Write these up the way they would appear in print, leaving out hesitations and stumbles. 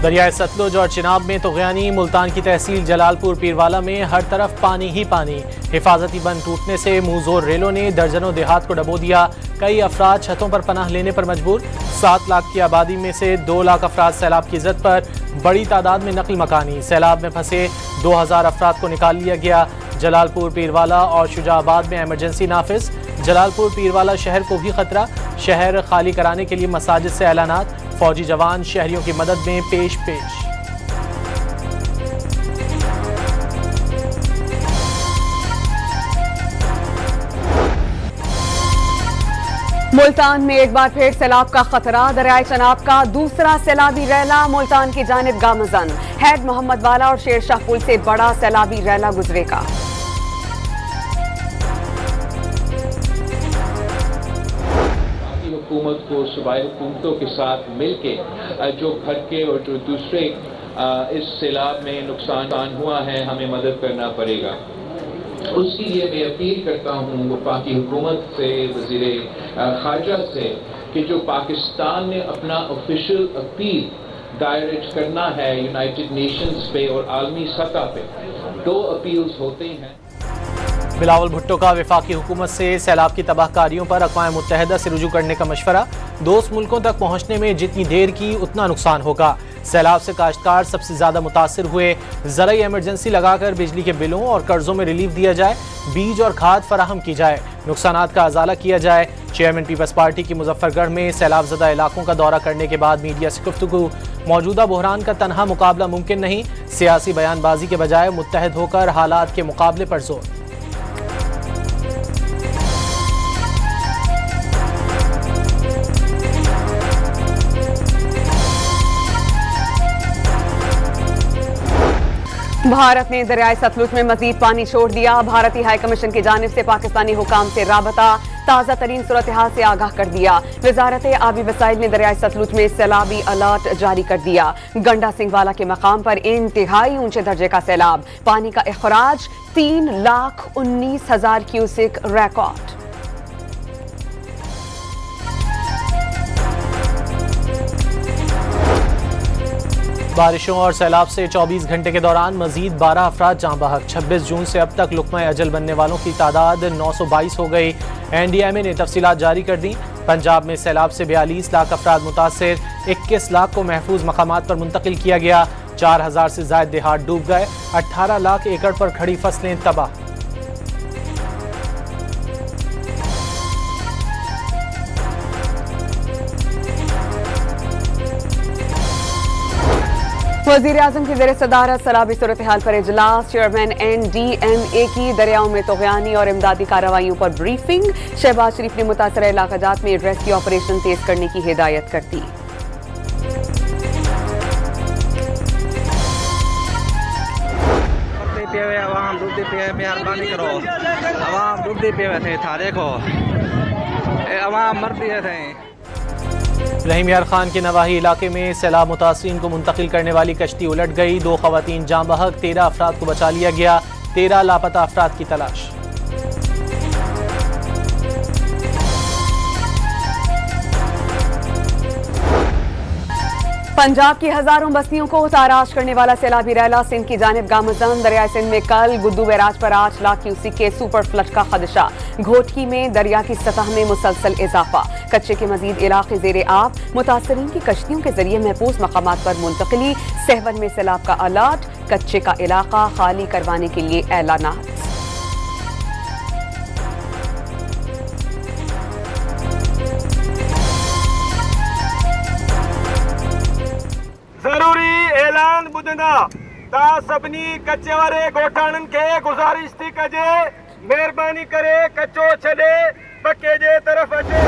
दरियाए सतलुज और चिनाब में तगयानी। मुल्तान की तहसील जलालपुर पीरवाला में हर तरफ पानी ही पानी। हिफाजती बंद टूटने से मुंहजोर रेलों ने दर्जनों देहात को डबो दिया। कई अफराद छतों पर पनाह लेने पर मजबूर। 7 लाख की आबादी में से 2 लाख अफराद सैलाब की जद पर। बड़ी तादाद में नकल मकानी। सैलाब में फंसे 2000 अफराद को निकाल लिया गया। जलालपुर पीरवाला और शुजाबाद में इमरजेंसी नाफिज। जलालपुर पीरवाला शहर को भी खतरा। शहर खाली कराने के लिए मसाजिद से ऐलानात। फौजी जवान शहरियों की मदद में पेश। मुल्तान में एक बार फिर सैलाब का खतरा। दरियाए चनाब का दूसरा सैलाबी रैला मुल्तान की जानिब गामजन। हैड मोहम्मद वाला और शेरशाह पुल से बड़ा सैलाबी रैला गुजरेगा। हुकूमत को सूबाई हुकूमतों के साथ मिलके जो घर के और जो दूसरे इस सैलाब में नुकसान हुआ है हमें मदद करना पड़ेगा। उसके लिए मैं अपील करता हूँ वफाकी हुकूमत से, वज़ीर खारजा से कि जो पाकिस्तान ने अपना ऑफिशियल अपील दायर करना है यूनाइटेड नेशंस पे और आलमी सतह पे, 2 अपील्स होते हैं। बिलावल भुट्टो का वफाकी हुकूमत से सैलाब की तबाहकारियों पर अक़वाम मुत्तहिदा से रुजू करने का मशवरा। दोस्त मुल्कों तक पहुँचने में जितनी देर की उतना नुकसान होगा। सैलाब से काश्तकार सबसे ज्यादा मुतासिर हुए। ज़राई इमरजेंसी लगाकर बिजली के बिलों और कर्जों में रिलीफ दिया जाए। बीज और खाद फराहम की जाए। नुकसानात का अजाला किया जाए। चेयरमैन पीपल्स पार्टी की मुजफ्फरगढ़ में सैलाब ज़दा इलाकों का दौरा करने के बाद मीडिया से गुफ्तगू। मौजूदा बहरान का तनहा मुकाबला मुमकिन नहीं। सियासी बयानबाजी के बजाय मुत्तहद होकर हालात के मुकाबले पर जोर। भारत ने दरियाए सतलुज में मजीद पानी छोड़ दिया। भारतीय हाई कमीशन की जानिब से पाकिस्तानी हुकाम से राबता। ताज़ा तरीन सूरत हाल से आगाह कर दिया। वजारत आबी वसाइल ने दरियाए सतलुज में सैलाबी अलर्ट जारी कर दिया। गंडा सिंहवाला के मकाम पर इंतहाई ऊंचे दर्जे का सैलाब। पानी का इखराज 3,19,000 क्यूसेक रिकॉर्ड। बारिशों और सैलाब से 24 घंटे के दौरान मजीद 12 अफराद जाँ बहक। 26 जून से अब तक लुक़मा अजल बनने वालों की तादाद 922 हो गई। NDMA ने तफसीलात जारी कर दी। पंजाब में सैलाब से 42 लाख अफराद मुतासिर। 21 लाख को महफूज मकामात पर मुंतकिल किया गया। 4000 से ज़ायद देहात डूब गए। 18 लाख एकड़ पर खड़ी फसलें तबाह। वज़ीर आज़म की ज़ेर सदारत सैलाबी सूरत हाल पर इजलास। चेयरमैन NDMA की दरियाओं में तगयानी और इमदादी कार्रवाइयों पर ब्रीफिंग। शहबाज शरीफ ने मुतासरा इलाक़ाजात में रेस्क्यू ऑपरेशन तेज करने की हिदायत कर दी। रहीम यार खान के नवाही इलाके में सैलाब मुतासिरीन को मुंतकिल करने वाली कश्ती उलट गई। 2 खवातीन जाँ बहक। 13 अफराद को बचा लिया गया। 13 लापता अफराद की तलाश। पंजाब की हजारों बस्तियों को ताराश करने वाला सैलाबी रैला सिंध की जानिब गामजन। दरियाए सिंध में कल गुद्दू बैराज पर 8 लाख क्यूसेक के सुपर फ्लड का खदशा। घोटकी में दरिया की सतह में मुसलसल इजाफा। कच्चे के मजीद इलाके जेर आब। मुतासरीन की कश्तियों के जरिए महफूज मकामात पर मुंतकिली। सहवन में सैलाब का अलर्ट। कच्चे का इलाका खाली करवाने के लिए ऐलानात। जरूरी ऐलान बुधंदा ता सभिनी कच्चे वारे गोठाणन के गुजारिश थी कजे मेहरबानी करे कच्चो छड़े पक्के जे तरफ अचे।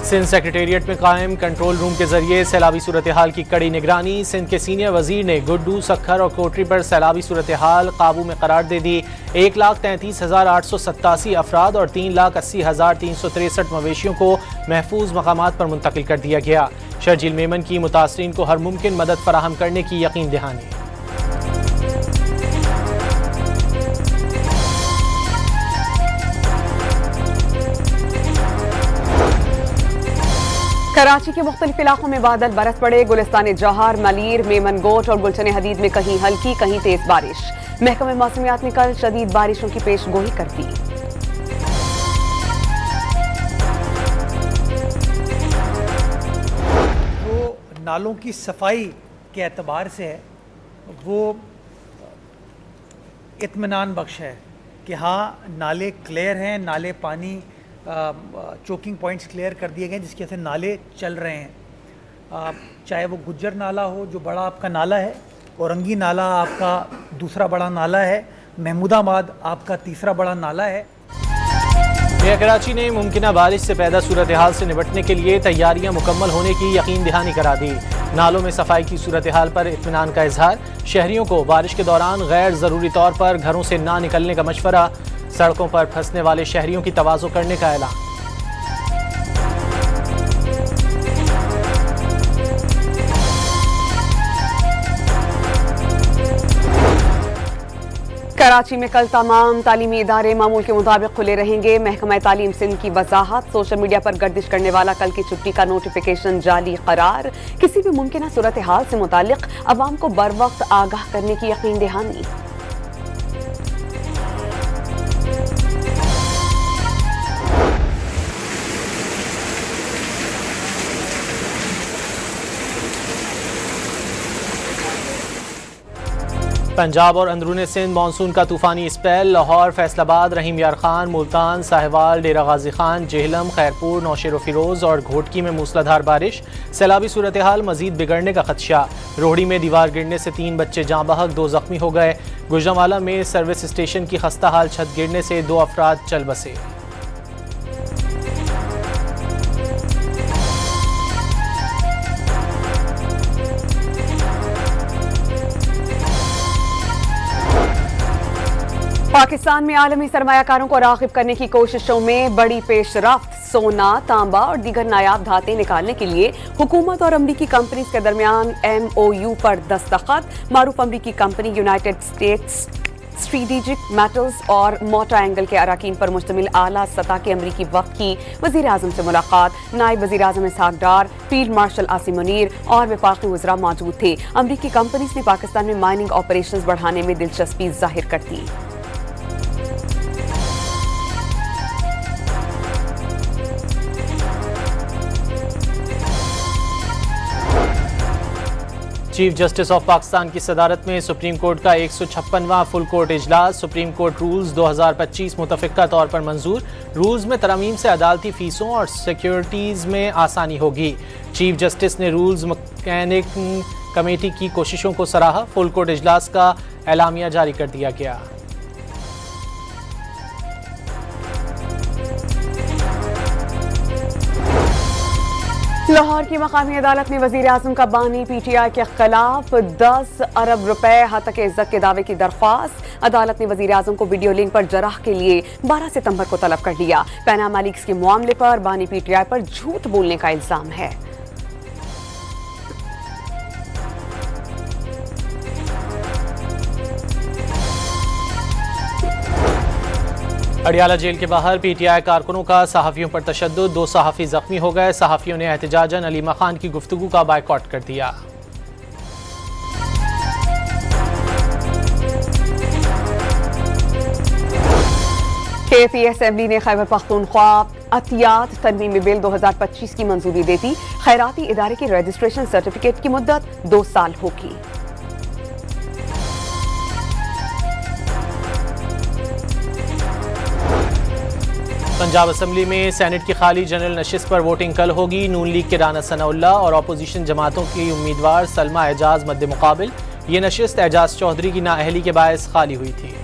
सिंध सेक्रेटेरिएट में कायम कंट्रोल रूम के जरिए सैलाबी सूरत हाल की कड़ी निगरानी। सिंध के सीनियर वजीर ने गुड्डू, सखर और कोटरी पर सैलाबी सूरत हाल काबू में करार दे दी। 1,33,887 अफराद और 3,80,363 मवेशियों को महफूज मकामात पर मुंतकिल कर दिया गया। शर्जील मेमन की मुतासरीन को हर मुमकिन मदद फराहम करने की यकीन दहानी। कराची के मुख्तलिफ इलाकों में बादल बरस पड़े। गुलिस्तान जौहर, मलीर, मेमनगोट और गुलशन हदीद में कहीं हल्की कहीं तेज बारिश। महकमे मौसमियात ने कल शदीद बारिशों की पेश गोई कर दी। वो नालों की सफाई के एतबार से है, वो इत्मीनान बख्श है कि हाँ नाले क्लियर हैं, नाले पानी चोकिंग पॉइंट्स क्लियर कर दिए गए जिसकी वजह से नाले चल रहे हैं। चाहे वो गुज्जर नाला हो जो बड़ा आपका नाला है, औरंगी नाला आपका दूसरा बड़ा नाला है, महमूदाबाद आपका तीसरा बड़ा नाला है। कराची ने मुमकिन बारिश से पैदा सूरत हाल से निपटने के लिए तैयारियां मुकम्मल होने की यकीन दहानी करा दी। नालों में सफाई की सूरत हाल पर इत्मीनान का इजहार। शहरियों को बारिश के दौरान गैर ज़रूरी तौर पर घरों से ना निकलने का मशवरा। सड़कों पर फंसने वाले शहरियों की तवाज़ो करने का ऐलान। कराची में कल तमाम तालीमी इदारे मामूल के मुताबिक खुले रहेंगे। महकमा तालीम सिंध की वजाहत। सोशल मीडिया पर गर्दिश करने वाला कल की छुट्टी का नोटिफिकेशन जाली करार। किसी भी मुमकिन सूरत हाल से मुतालिक अवाम को बर वक्त आगाह करने की यकीन दहानी। पंजाब और अंदरूनी सिंध मानसून का तूफानी स्पेल। लाहौर, फैसलाबाद, रहीम यार खान, मुल्तान, साहिवाल, डेरा गाजी खान, जेहलम, खैरपुर, नौशेर फिरोज और घोटकी में मूसलाधार बारिश। सैलाबी सूरत हाल मजीद बिगड़ने का खदशा। रोहड़ी में दीवार गिरने से 3 बच्चे जाँ बहक, 2 जख्मी हो गए। गुजरांवाला में सर्विस स्टेशन की खस्ता हाल छत गिरने से 2 अफराद चल बसे। पाकिस्तान में आलमी सरमायाकारों को राग़िब करने की कोशिशों में बड़ी पेशरफ्त। सोना, तांबा और दीगर नायाब धातें निकालने के लिए हुकूमत और अमरीकी कंपनीज के दरमियान MOU पर दस्तखत। मारूफ अमरीकी company United states strategic metals और मोटा एंगल के अराकीन पर मुश्तमिल आला सतह के अमरीकी वफ़द की वज़ीर आज़म से मुलाकात। नायब वज़ीर आज़म इसहाक डार, फील्ड मार्शल आसिम मुनीर और वफाकी वज़रा मौजूद थे। अमरीकी कंपनीज ने पाकिस्तान में माइनिंग ऑपरेशंस बढ़ाने में दिलचस्पी जाहिर कर दी। चीफ जस्टिस ऑफ पाकिस्तान की सदारत में सुप्रीम कोर्ट का 156वां फुल कोर्ट इजलास। सुप्रीम कोर्ट रूल्स 2025 मुतफ़िक़ा तौर पर मंजूर। रूल्स में तरमीम से अदालती फीसों और सिक्योरिटीज़ में आसानी होगी। चीफ जस्टिस ने रूल्स मैकेनिक कमेटी की कोशिशों को सराहा। फुल कोर्ट इजलास का एलामिया जारी कर दिया गया। लाहौर की मकामी अदालत ने वज़ीर आज़म का बानी PTI के खिलाफ 10 अरब रुपए हतक इज्जत के दावे की दरख्वास्त। अदालत ने वज़ीर आज़म को वीडियो लिंक पर जराह के लिए 12 सितंबर को तलब कर लिया। पैनामा लीक्स के मामले पर बानी PTI पर झूठ बोलने का इल्जाम है। अडियाला जेल के बाहर PTI कारकुनों का सहाफ़ियों पर तशद्दुद। 2 सहाफ़ी जख्मी हो गए। सहाफ़ियों ने एहतजाजन अलीमा खान की गुफ्तगू का बायकॉट कर दिया। KFE असेंबली ने खैबर पख्तूनख्वा अतियात तरमीमी बिल 2025 की मंजूरी दे दी। खैराती इदारे की रजिस्ट्रेशन सर्टिफिकेट की मुद्दत 2 साल होगी। पंजाब असम्बली में सेनेट की खाली जनरल नशिस्त पर वोटिंग कल होगी। नून लीग के राना सनाउल्लाह और अपोजिशन जमातों की उम्मीदवार सलमा एजाज मद्दे मुकाबिल। ये नशिस्त एजाज चौधरी की नाअहली के बायस खाली हुई थी।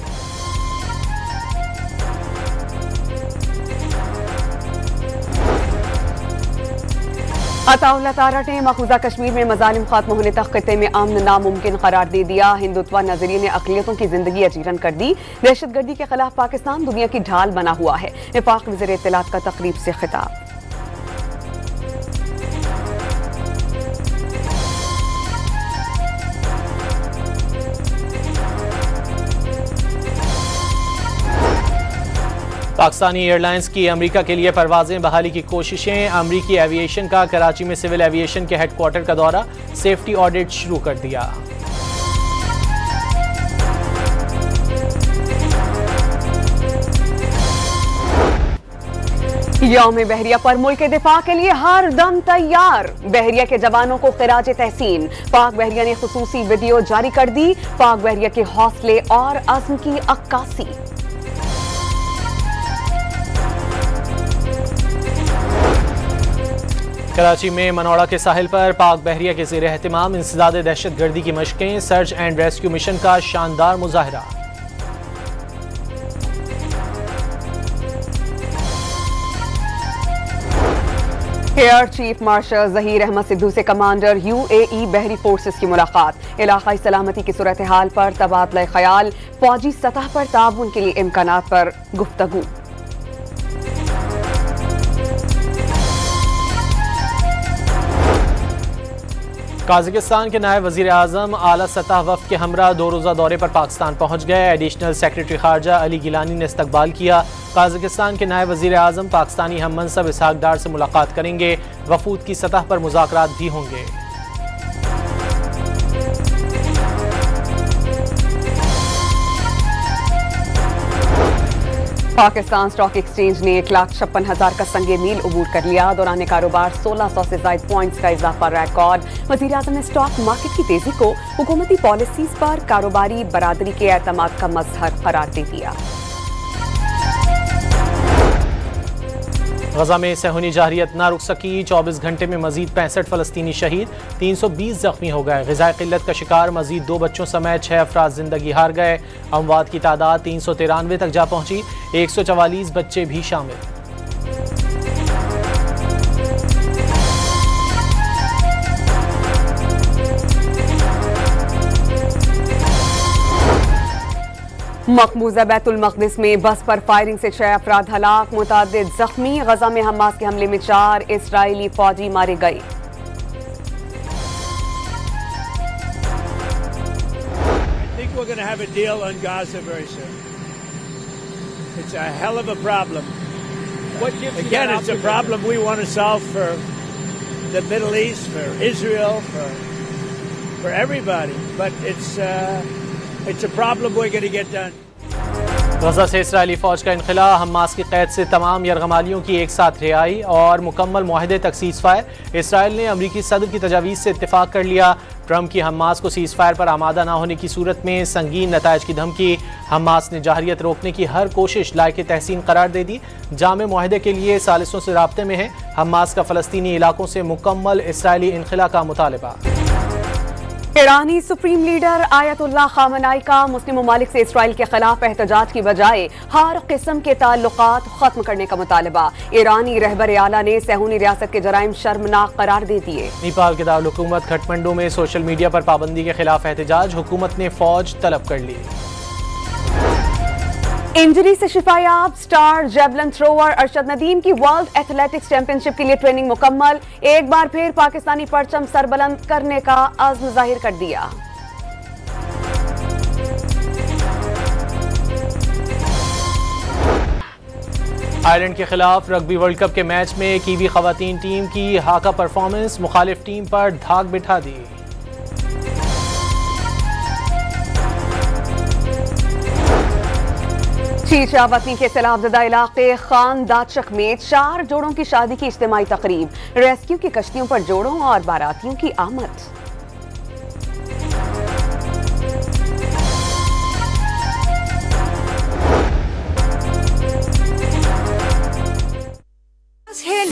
अताउल्लाह तारट ने मकबूजा कश्मीर में मजालिम खत्म होने तक खित्ते में अमन नामुमकिन करार दे दिया। हिंदुत्व नजरिए ने अक़लियतों की जिंदगी अजीरन कर दी। दहशतगर्दी के खिलाफ पाकिस्तान दुनिया की ढाल बना हुआ है। वफाक वज़ीर इत्तलात का तकरीब से खिताब। पाकिस्तानी एयरलाइंस की अमेरिका के लिए परवाजें बहाली की कोशिशें। अमेरिकी एविएशन का कराची में सिविल एविएशन के हेडक्वार्टर का दौरा, सेफ्टी ऑडिट शुरू कर दिया। यौम बहरिया पर मुल्क के दिफा के लिए हर दम तैयार। बहरिया के जवानों को खिराज तहसीन। पाक बहरिया ने खुसूसी वीडियो जारी कर दी। पाक बहरिया के हौसले और अज़्म की अक्कासी। कराची में मनोड़ा के साहिल पर पाक बहरिया के ज़ेर एहतिमाम इंसदाद दहशतगर्दी की मशकें। सर्च एंड रेस्क्यू मिशन का शानदार मुजाहरा। Air chief marshal Zaheer Ahmed Sidhu से कमांडर UAE बहरी फोर्सेस की मुलाकात। इलाकाई सलामती की सूरत हाल पर तबादला ख्याल, फौजी सतह पर ताउन के लिए इम्कानात पर गुफ्तगू। काज़ाकिस्तान के नायब वज़ीर आज़म आला सतह वफ़द के हमरा 2 रोज़ा दौरे पर पाकिस्तान पहुँच गए। एडिशनल सेक्रेटरी खारजा अली गिलानी ने इस्तकबाल किया। काज़ाकिस्तान के नायब वज़ीर आज़म पाकिस्तानी हम मनसब इसहाक डार से मुलाकात करेंगे। वफूद की सतह पर मुज़ाकरात भी होंगे। पाकिस्तान स्टॉक एक्सचेंज ने 1,56,000 का संगे मील अबूर कर लिया। दौरान कारोबार 1600 से ज़ायद पॉइंट्स का इजाफा रिकॉर्ड। वज़ीर आज़म ने स्टॉक मार्केट की तेजी को हुकूमती पॉलिसीज पर कारोबारी बरादरी के एतमाद का मजहर करार दे दिया। गजा में सहूनी जारियत ना रुक सकी। 24 घंटे में मजीद 65 फ़लस्तीनी शहीद, 320 जख्मी हो गए। ग़िज़ाई क़िल्लत का शिकार मजीद 2 बच्चों समेत 6 अफराद जिंदगी हार गए। अमवात की तादाद 393 तक जा पहुंची। 144 बच्चे भी शामिल। मकबूजा बैतुल मक़दिस में बस पर फायरिंग से 6 अफराद हलाक, मुतादिद जख्मी। गजा में हमास के हमले में 4 इस्राइली फौजी मारे गए। We're going to have a deal on Gaza very soon. It's a hell of a problem. Again, it's a problem we want to solve for the Middle East, for Israel, for everybody. But it's a problem we're going to get done. गजा से Israeli फौज का इनखला, Hamas की कैद से तमाम यरगमालियों की एक साथ रिहाई और मुकम्मल मुआहदे तक सीज़ फायर। इसराइल ने अमरीकी सदर की तजावीज़ से इत्तेफाक कर लिया। ट्रंप की हमास को सीज़ फायर पर आमादा ना होने की सूरत में संगीन नताइज की धमकी। हमास ने जाहिरियत रोकने की हर कोशिश लायक तहसीन करार दे दी। जामे मुआहदे के लिए सालिसों से राब्ते में है। हमास का फ़लस्तीनी इलाकों से मुकम्मल इसराइली इनखला का मुतालबा। ईरानी सुप्रीम लीडर आयतुल्लाह खामनाई का मुस्लिम ममालिक से इसराइल के खिलाफ एहतजाज की बजाय हर किस्म के ताल्लुकात खत्म करने का मुतालबा। ईरानी रहबर आला ने सहूनी रियासत के जराइम शर्मनाक करार दे दिए। नेपाल के दारुल हुकूमत खटमंडू में सोशल मीडिया पर पाबंदी के खिलाफ एहतजाज, हुकूमत ने फौज तलब कर ली। इंजरी से शिफायाब star javelin thrower Arshad Nadeem की वर्ल्ड एथलेटिक्स चैंपियनशिप के लिए ट्रेनिंग मुकम्मल। एक बार फिर पाकिस्तानी परचम सरबुलंद करने का अज़्म जाहिर कर दिया। आयरलैंड के खिलाफ रग्बी वर्ल्ड कप के मैच में कीवी खवातीन टीम की हाका परफॉर्मेंस मुखालिफ टीम पर धाक बिठा दी। शीशा वतनी के सैलाबज़दा इलाके खान दाचक में 4 जोड़ों की शादी की इज्तिमाई तकरीब। रेस्क्यू की कश्तियों पर जोड़ों और बारातियों की आमद।